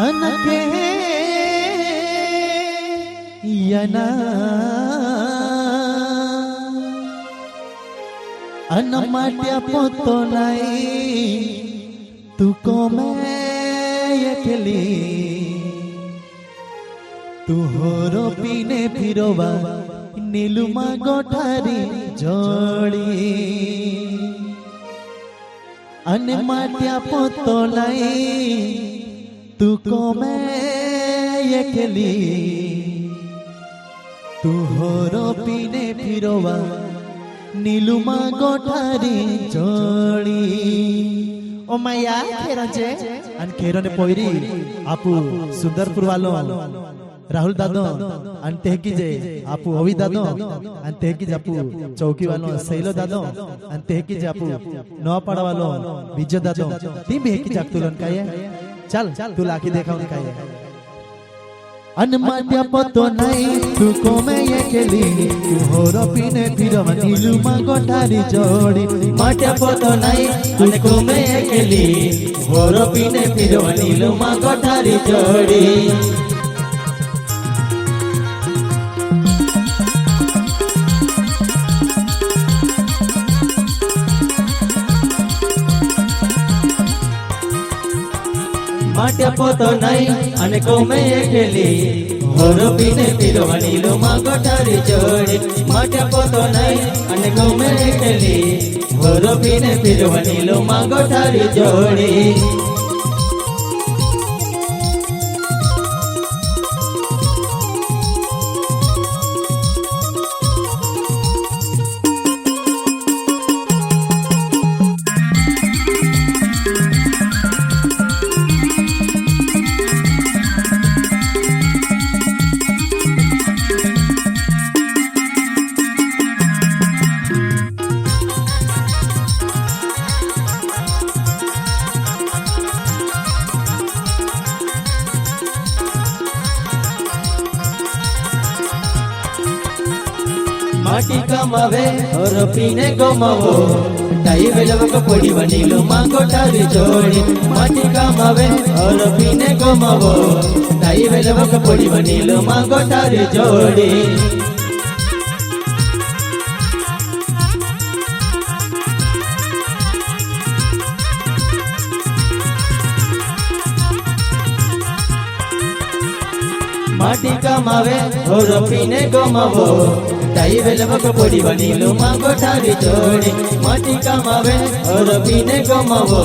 अनके यना अनमाट्या पोतो नहीं तुको मैं यकली तू होरो पीने फिरोवा नीलुमा गोठारी जोड़ी अनमाट्या पोतो नहीं तुको मैं यकली तू होरो पीने फिरोवा नीलुमा गोठारी जोड़ी ओ मैया खेरण छे अन खेरने पोयरी आपू सुंदरपुर वालो राहुल दादो अन तेहकी जे आपू ओवी दादो अन तेहकी जे आपू चौकी वालो सैलो दादो अन तेहकी जे आपू नवापाड़ा वालो बीजो दादो ती बेहकी जागतुलन काये चल तू लाखी देखा उन काये अनमाट्या पोतो नहीं तुको मैं यकली तू होरो पीने फिरोवा नीलुमा गोठारी जोड़ी माट्या पोतो नहीं तुको मैं यकली होरो पीने फिरोवा नीलुमा गोठारी जोड़ी माट्या पोतो नहीं अनेको मैं यकली होरो पीने फिरोवा नीलुमा गोठारी जोड़ी माट्या पोतो नहीं अनेको मैं यकली होरो पीने फिरोवा नीलुमा गोठारी जोड़ी माटी कमावे और पीने गोमावो टाई वेलवक पोड़ी वनीलो मांगो ठारी जोड़ी माटी कमावे और पीने गोमावो टाई वेलवक पोड़ी वनीलो मांगो ठारी जोड़ी माटी कमावे और पीने गोमावो टाई वेलवक पोड़ी वनीलो मांगो ठारी जोड़ी माटी कमावे और पीने गोमावो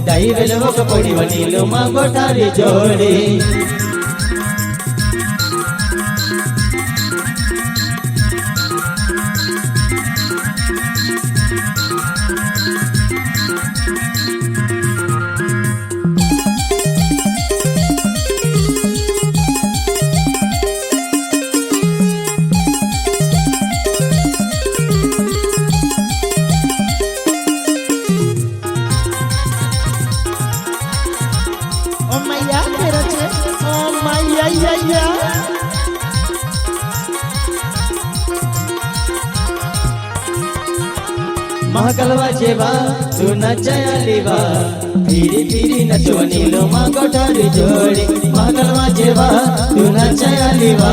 टाई वेलवक पोड़ी वनीलो मांगो ठारी जोड़ी महाकलवा जेवा तू नचयालीवा पीरी पीरी नचो नीलुमा गोठारी जोड़ी महाकलवा जेवा तू नचयालीवा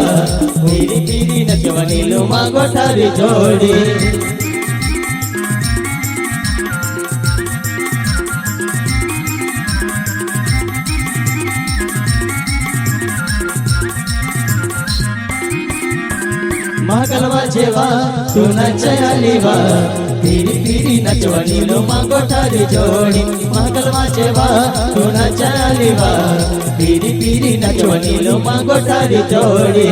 पीरी पीरी नचो नीलुमा गोठारी जोड़ी महाकलवा जेवा तू नचयालीवा पीरी पीरी नचो नीलुमा गोठारी जोड़ी महाकलवा जेवा तू नचयालीवा पीरी पीरी नचो नीलुमा गोठारी जोड़ी।